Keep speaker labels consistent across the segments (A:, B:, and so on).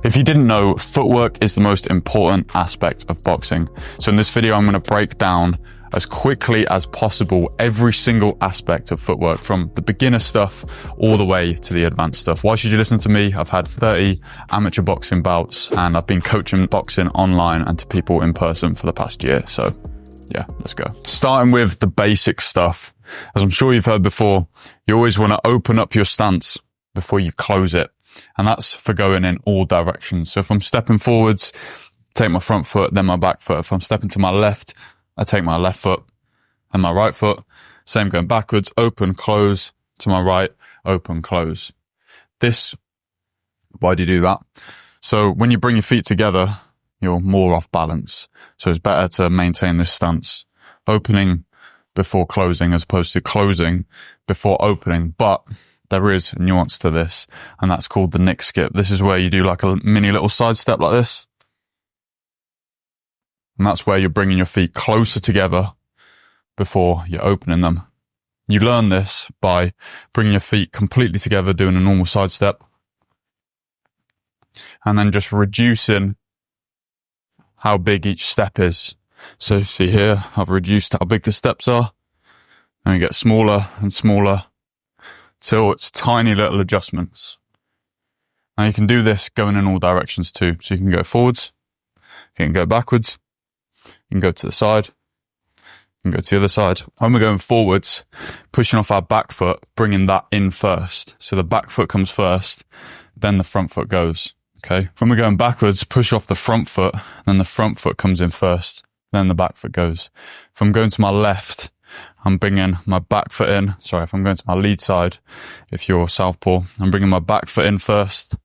A: If you didn't know, footwork is the most important aspect of boxing. So in this video, I'm going to break down as quickly as possible every single aspect of footwork, from the beginner stuff all the way to the advanced stuff. Why should you listen to me? I've had 30 amateur boxing bouts and I've been coaching boxing online and to people in person for the past year. So yeah, let's go. Starting with the basic stuff. As I'm sure you've heard before, you always want to open up your stance before you close it. And that's for going in all directions. So if I'm stepping forwards, take my front foot, then my back foot. If I'm stepping to my left, I take my left foot and my right foot. Same going backwards, open, close, to my right, open, close. Why do you do that? So when you bring your feet together, you're more off balance. So it's better to maintain this stance, opening before closing as opposed to closing before opening. But there is a nuance to this, and that's called the nick skip. This is where you do like a mini little side step like this. And that's where you're bringing your feet closer together before you're opening them. You learn this by bringing your feet completely together, doing a normal side step, and then just reducing how big each step is. So see here, I've reduced how big the steps are, and you get smaller and smaller till it's tiny little adjustments. Now you can do this going in all directions too. So you can go forwards, you can go backwards, you can go to the side, you can go to the other side. When we're going forwards, pushing off our back foot, bringing that in first. So the back foot comes first, then the front foot goes. Okay. When we're going backwards, push off the front foot, then the front foot comes in first, then the back foot goes. If I'm going to my left, I'm bringing my back foot in. Sorry, if I'm going to my lead side, if you're southpaw, I'm bringing my back foot in first,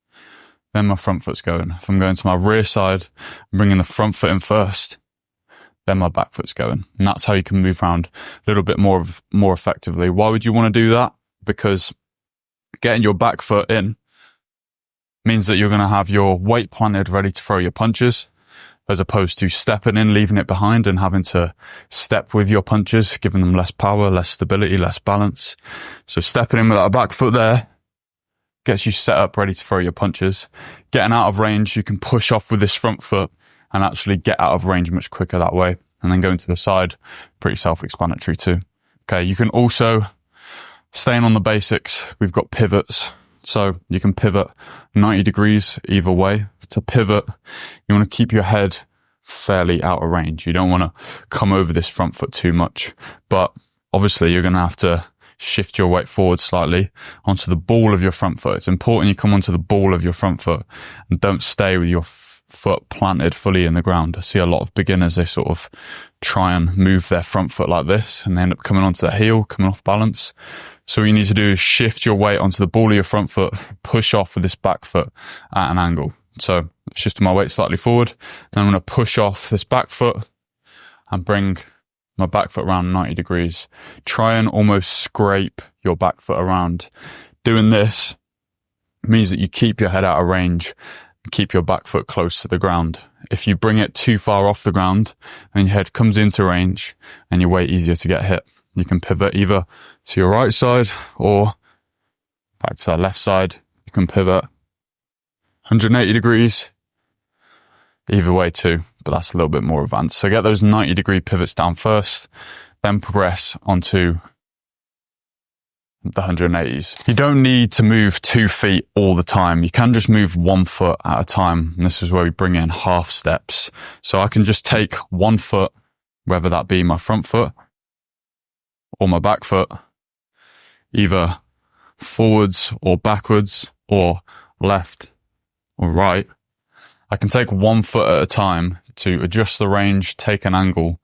A: then my front foot's going. If I'm going to my rear side, I'm bringing the front foot in first, then my back foot's going. And that's how you can move around a little bit more effectively. Why would you want to do that? Because getting your back foot in means that you're going to have your weight planted ready to throw your punches, as opposed to stepping in, leaving it behind and having to step with your punches, giving them less power, less stability, less balance. So stepping in with that back foot there gets you set up ready to throw your punches. Getting out of range, you can push off with this front foot and actually get out of range much quicker that way. And then going to the side, pretty self-explanatory too. Okay, you can also, staying on the basics, we've got pivots. So you can pivot 90 degrees either way. To pivot, you want to keep your head fairly out of range. You don't want to come over this front foot too much, but obviously you're going to have to shift your weight forward slightly onto the ball of your front foot. It's important you come onto the ball of your front foot and don't stay with your foot planted fully in the ground. I see a lot of beginners, they sort of try and move their front foot like this and they end up coming onto their heel, coming off balance. So what you need to do is shift your weight onto the ball of your front foot, push off with this back foot at an angle. So shifting my weight slightly forward, then I'm going to push off this back foot and bring my back foot around 90 degrees. Try and almost scrape your back foot around. Doing this means that you keep your head out of range and keep your back foot close to the ground. If you bring it too far off the ground, then your head comes into range and you're way easier to get hit. You can pivot either to your right side or back to the left side. You can pivot 180 degrees, either way too, but that's a little bit more advanced. So get those 90-degree pivots down first, then progress onto the 180s. You don't need to move 2 feet all the time. You can just move 1 foot at a time. And this is where we bring in half steps. So I can just take 1 foot, whether that be my front foot or my back foot, either forwards or backwards or left or right. I can take 1 foot at a time to adjust the range, take an angle,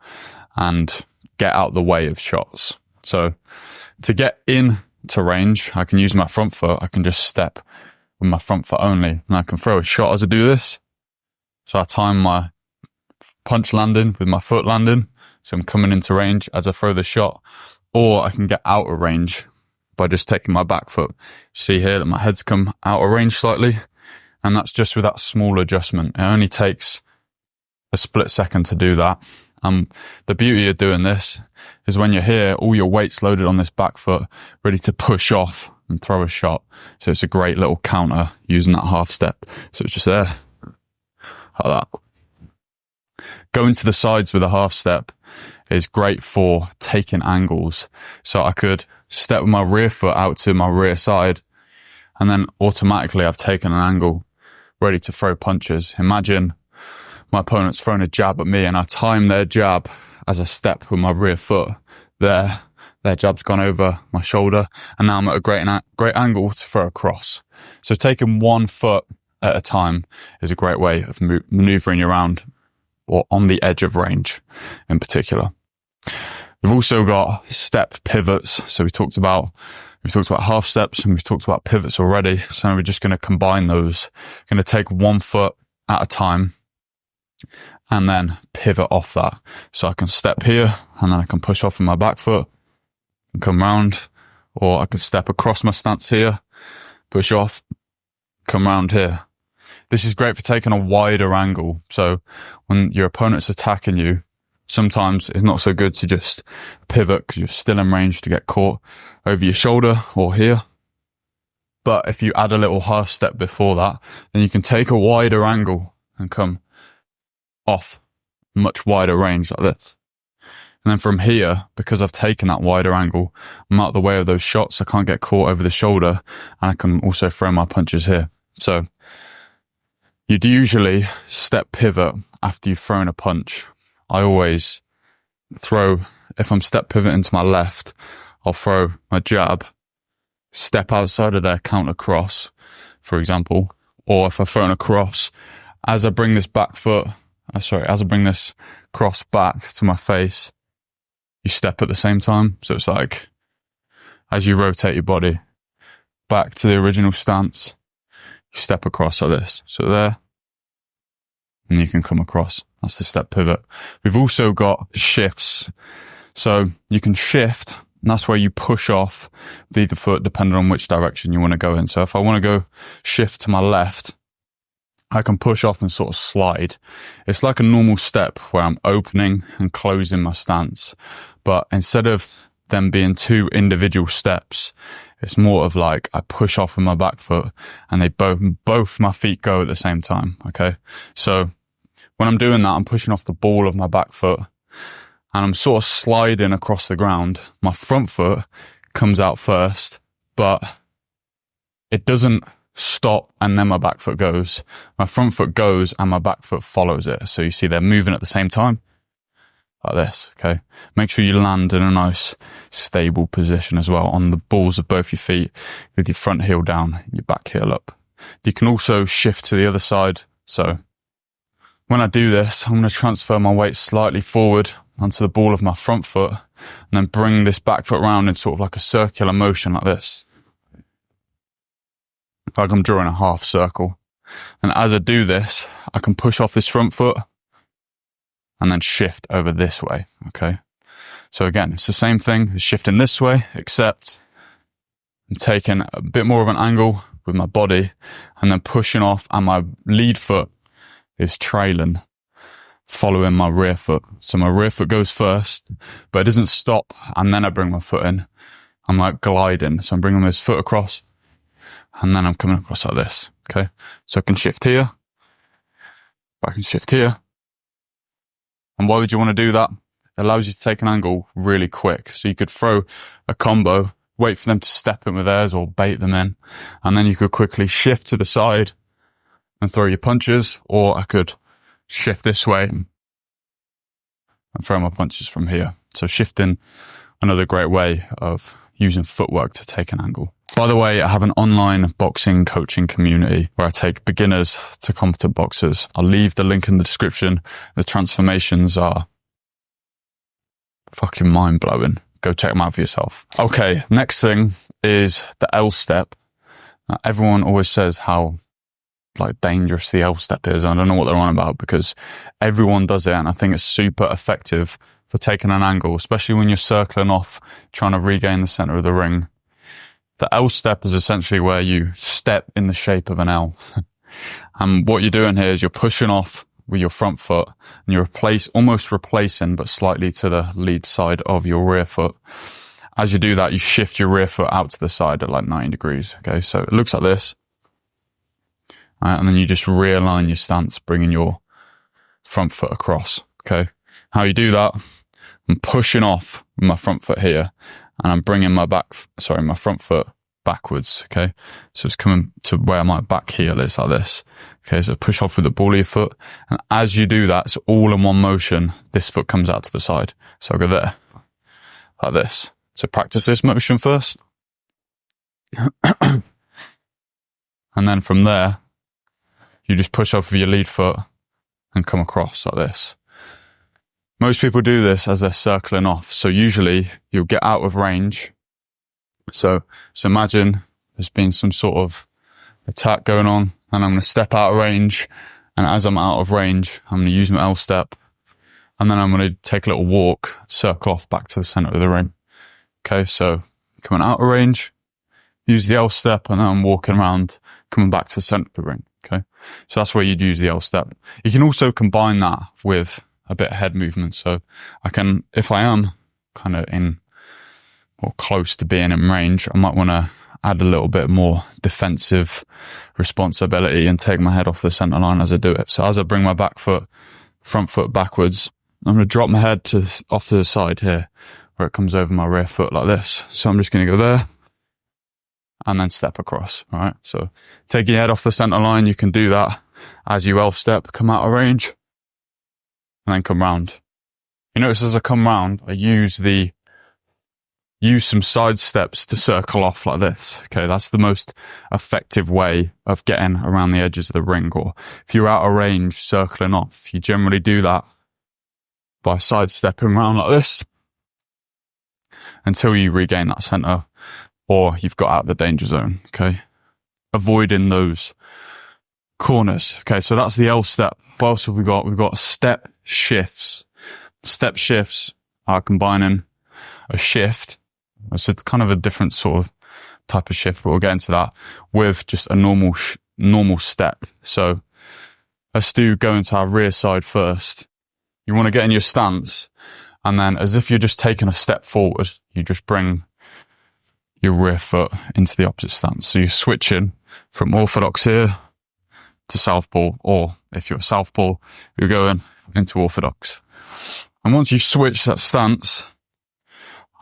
A: and get out the way of shots. So to get in to range, I can use my front foot. I can just step with my front foot only, and I can throw a shot as I do this. So I time my punch landing with my foot landing, so I'm coming into range as I throw the shot. Or I can get out of range by just taking my back foot. See here that my head's come out of range slightly, and that's just with that small adjustment. It only takes a split second to do that. The beauty of doing this is when you're here, all your weight's loaded on this back foot, ready to push off and throw a shot. So it's a great little counter using that half step. So it's just there, like that. Going to the sides with a half step is great for taking angles. So I could step with my rear foot out to my rear side, and then automatically I've taken an angle, ready to throw punches. Imagine my opponent's throwing a jab at me and I time their jab as a step with my rear foot. Their jab's gone over my shoulder, and now I'm at a great angle to throw across. So taking one foot at a time is a great way of maneuvering around, or on the edge of range in particular. We've also got step pivots. So we've talked about half steps and we've talked about pivots already. So we're just going to combine those. Going to take one foot at a time and then pivot off that. So I can step here and then I can push off with my back foot and come round, or I can step across my stance here, push off, come round here. This is great for taking a wider angle. So when your opponent's attacking you, sometimes it's not so good to just pivot because you're still in range to get caught over your shoulder or here. But if you add a little half step before that, then you can take a wider angle and come off much wider range like this. And then from here, because I've taken that wider angle, I'm out of the way of those shots. I can't get caught over the shoulder, and I can also throw my punches here. So you'd usually step pivot after you've thrown a punch. I always throw, if I'm step pivoting to my left, I'll throw my jab, step outside of their counter cross, for example, or if I've thrown a cross, as I bring this cross back to my face, you step at the same time. So it's like, as you rotate your body back to the original stance, you step across like this. So there, and you can come across. That's the step pivot. We've also got shifts. So you can shift, and that's where you push off with either foot depending on which direction you want to go in. So if I want to go shift to my left, I can push off and sort of slide. It's like a normal step where I'm opening and closing my stance. But instead of them being two individual steps, it's more of like I push off with my back foot and they both my feet go at the same time. Okay. So when I'm doing that, I'm pushing off the ball of my back foot and I'm sort of sliding across the ground. My front foot comes out first, but it doesn't stop and then my back foot goes. My front foot goes and my back foot follows it. So you see they're moving at the same time like this. Okay. Make sure you land in a nice stable position as well on the balls of both your feet with your front heel down and your back heel up. You can also shift to the other side. So when I do this, I'm going to transfer my weight slightly forward onto the ball of my front foot and then bring this back foot round in sort of like a circular motion like this. Like I'm drawing a half circle. And as I do this, I can push off this front foot and then shift over this way. Okay. So again, it's the same thing as shifting this way, except I'm taking a bit more of an angle with my body and then pushing off, and my lead foot is trailing, following my rear foot. So my rear foot goes first, but it doesn't stop. And then I bring my foot in. I'm like gliding. So I'm bringing this foot across and then I'm coming across like this. Okay. So I can shift here. I can shift here. And why would you want to do that? It allows you to take an angle really quick. So you could throw a combo, wait for them to step in with theirs or bait them in. And then you could quickly shift to the side and throw your punches, or I could shift this way and throw my punches from here. So shifting, another great way of using footwork to take an angle. By the way, I have an online boxing coaching community where I take beginners to competent boxers. I'll leave the link in the description. The transformations are fucking mind-blowing. Go check them out for yourself. Okay, next thing is the L step. Now, everyone always says how like dangerous the L step is. I don't know what they're on about because everyone does it, and I think it's super effective for taking an angle, especially when you're circling off, trying to regain the center of the ring. The L step is essentially where you step in the shape of an L. And what you're doing here is you're pushing off with your front foot and you're almost replacing, but slightly to the lead side of your rear foot. As you do that, you shift your rear foot out to the side at like 90 degrees. Okay. So it looks like this. And then you just realign your stance, bringing your front foot across. Okay. How you do that? I'm pushing off with my front foot here, and I'm bringing my front foot backwards. Okay. So it's coming to where my back heel is, like this. Okay. So push off with the ball of your foot. And as you do that, it's all in one motion. This foot comes out to the side. So I'll go there, like this. So practice this motion first. And then from there, you just push off with your lead foot and come across like this. Most people do this as they're circling off. So usually you'll get out of range. So imagine there's been some sort of attack going on, and I'm going to step out of range. And as I'm out of range, I'm going to use my L step. And then I'm going to take a little walk, circle off back to the center of the ring. Okay, so coming out of range, use the L step, and then I'm walking around, coming back to the center of the ring. Okay, so that's where you'd use the L step. You can also combine that with a bit of head movement. So I can, if I am kind of in or close to being in range, I might want to add a little bit more defensive responsibility and take my head off the center line as I do it. So as I bring my front foot backwards, I'm going to drop my head off to the side here, where it comes over my rear foot like this. So I'm just going to go there and then step across. All right. So take your head off the center line. You can do that as you L step, come out of range, and then come round. You notice as I come round, I use some side steps to circle off like this. Okay. That's the most effective way of getting around the edges of the ring. Or if you're out of range circling off, you generally do that by side stepping around like this until you regain that center or you've got out of the danger zone. Okay. Avoiding those corners. Okay. So that's the L step. What else have we got? We've got step shifts. Step shifts are combining a shift. So it's kind of a different sort of type of shift, but we'll get into that with just a normal step. So let's go into our rear side first. You want to get in your stance, and then as if you're just taking a step forward, you just bring your rear foot into the opposite stance. So you're switching from orthodox here to southpaw, or if you're a southpaw, you're going into orthodox. And once you switch that stance,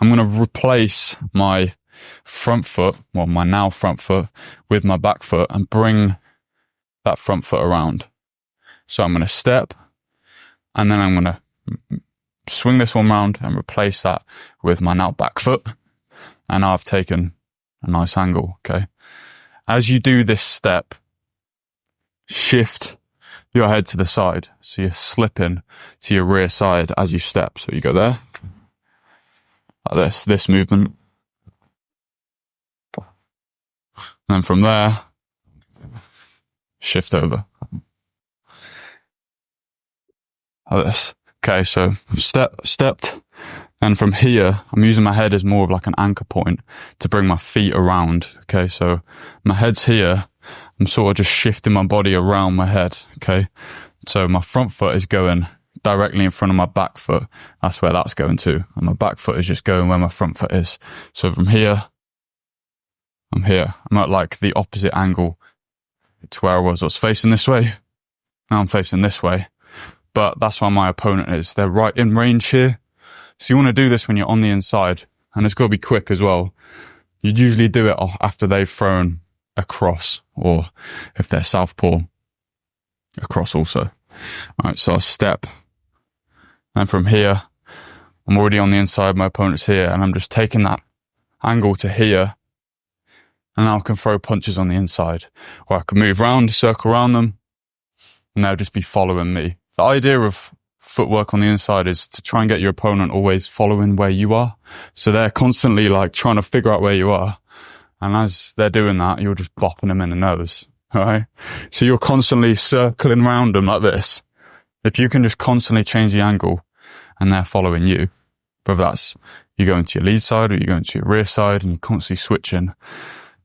A: I'm going to replace my front foot, well, my now front foot, with my back foot and bring that front foot around. So I'm going to step, and then I'm going to swing this one round and replace that with my now back foot. And now I've taken a nice angle. Okay. As you do this step, shift your head to the side. So you're slipping to your rear side as you step. So you go there, like this movement. And then from there, shift over. Like this. Okay, so stepped. And from here, I'm using my head as more of like an anchor point to bring my feet around. Okay, so my head's here. I'm sort of just shifting my body around my head. Okay, so my front foot is going directly in front of my back foot. That's where that's going to. And my back foot is just going where my front foot is. So from here, I'm here. I'm at like the opposite angle to where I was. I was facing this way. Now I'm facing this way. But that's where my opponent is. They're right in range here. So you want to do this when you're on the inside, and it's got to be quick as well. You'd usually do it after they've thrown across, or if they're southpaw, across also. All right, so I'll step. And from here, I'm already on the inside, my opponent's here, and I'm just taking that angle to here, and now I can throw punches on the inside. Or I can move around, circle around them, and they'll just be following me. The idea of footwork on the inside is to try and get your opponent always following where you are. So they're constantly like trying to figure out where you are. And as they're doing that, you're just bopping them in the nose. All right. So you're constantly circling around them like this. If you can just constantly change the angle and they're following you, whether that's you go into your lead side or you go into your rear side and you're constantly switching,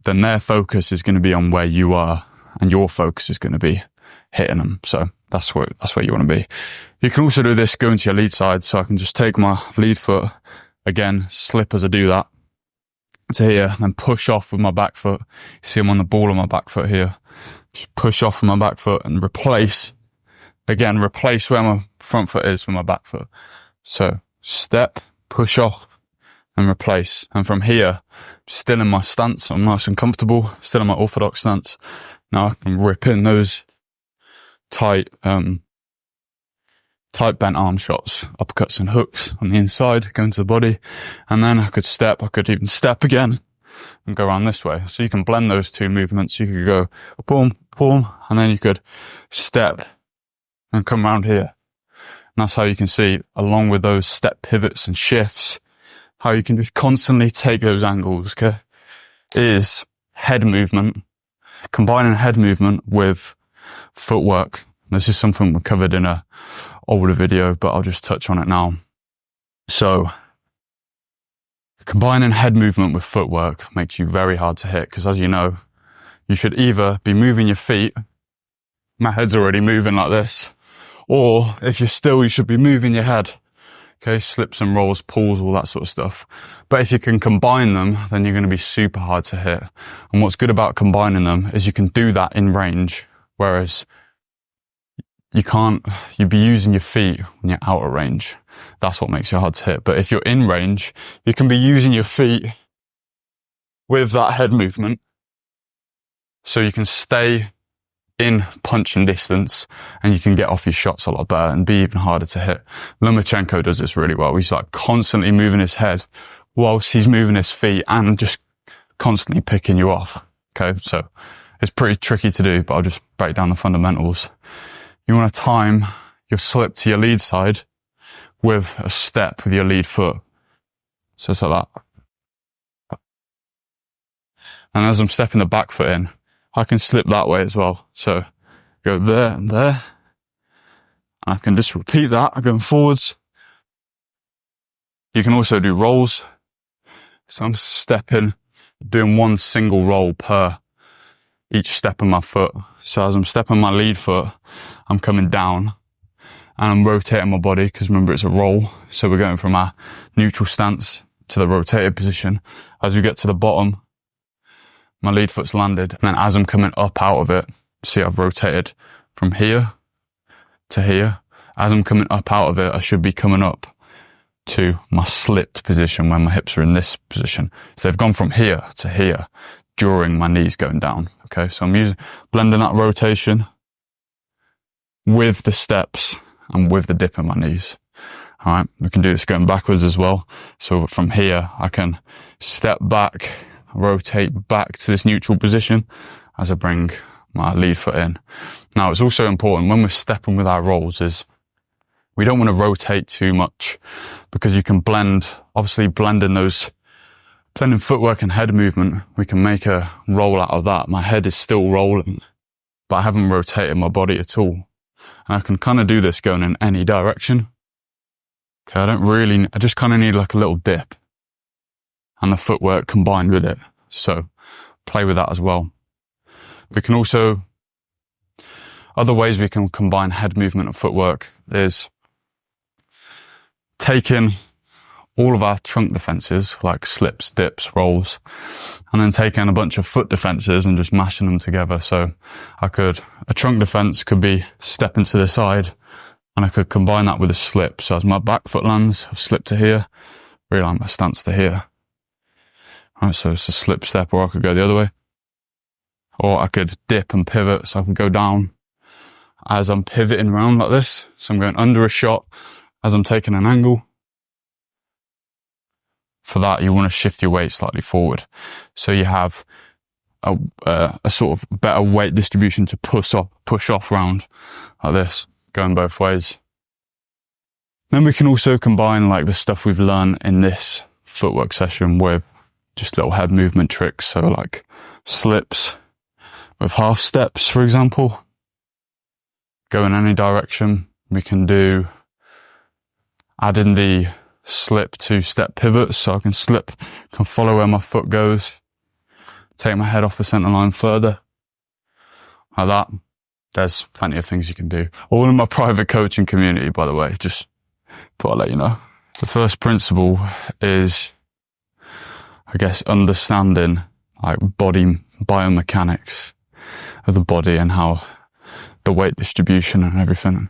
A: then their focus is going to be on where you are and your focus is going to be hitting them. So that's where you want to be. You can also do this, go into your lead side. So I can just take my lead foot again, slip as I do that to here, and then push off with my back foot. You see I'm on the ball on my back foot here. Just push off with my back foot and replace again, replace where my front foot is with my back foot. So step, push off, and replace. And from here, still in my stance, I'm nice and comfortable, still in my orthodox stance. Now I can rip in those tight bent arm shots, uppercuts and hooks on the inside, go into the body. And then I could even step again and go around this way. So you can blend those two movements. You could go boom, boom, and then you could step and come around here. And that's how you can see, along with those step pivots and shifts, how you can just constantly take those angles, okay? Is head movement, combining head movement with footwork. This is something we covered in a older video, but I'll just touch on it now. So combining head movement with footwork makes you very hard to hit, because as you know, you should either be moving your feet, my head's already moving like this, or if you're still, you should be moving your head. Okay, slips and rolls, pulls, all that sort of stuff. But if you can combine them, then you're going to be super hard to hit. And what's good about combining them is you can do that in range, whereas you'd be using your feet when you're out of range. That's what makes you hard to hit. But if you're in range, you can be using your feet with that head movement, so you can stay in punching distance and you can get off your shots a lot better and be even harder to hit. Lomachenko does this really well. He's like constantly moving his head whilst he's moving his feet and just constantly picking you off. Okay, so it's pretty tricky to do, but I'll just break down the fundamentals. You want to time your slip to your lead side with a step with your lead foot. So it's like that. And as I'm stepping the back foot in, I can slip that way as well. So go there and there. I can just repeat that going forwards. You can also do rolls. So I'm stepping, doing one single roll per each step of my foot. So as I'm stepping my lead foot, I'm coming down and I'm rotating my body, because remember, it's a roll. So we're going from our neutral stance to the rotated position. As we get to the bottom, my lead foot's landed. And then as I'm coming up out of it, see, I've rotated from here to here. As I'm coming up out of it, I should be coming up to my slipped position where my hips are in this position. So they've gone from here to here during my knees going down. Okay, so I'm blending that rotation with the steps and with the dip in my knees. All right, we can do this going backwards as well. So from here, I can step back, rotate back to this neutral position as I bring my lead foot in. Now, it's also important when we're stepping with our rolls is we don't want to rotate too much, because you can blending footwork and head movement, we can make a roll out of that. My head is still rolling, but I haven't rotated my body at all. And I can kind of do this going in any direction. Okay, I just kind of need like a little dip and the footwork combined with it. So play with that as well. We can also, other ways we can combine head movement and footwork is taking all of our trunk defenses, like slips, dips, rolls, and then taking a bunch of foot defenses and just mashing them together. So a trunk defense could be stepping to the side, and I could combine that with a slip. So as my back foot lands, I've slipped to here, realign my stance to here. All right, so it's a slip step, or I could go the other way. Or I could dip and pivot, so I could go down as I'm pivoting around like this. So I'm going under a shot as I'm taking an angle. For that, you want to shift your weight slightly forward. So you have a sort of better weight distribution to push off round like this, going both ways. Then we can also combine like the stuff we've learned in this footwork session with just little head movement tricks. So like slips with half steps, for example. Go in any direction. We can add in the slip to step pivots, so I can follow where my foot goes, take my head off the center line further, like that. There's plenty of things you can do. All in my private coaching community, by the way, just thought I'd let you know. The first principle is, I guess, understanding like body biomechanics of the body and how the weight distribution and everything.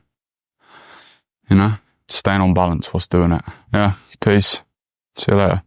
A: You know, staying on balance whilst doing it. Yeah, peace. See you later.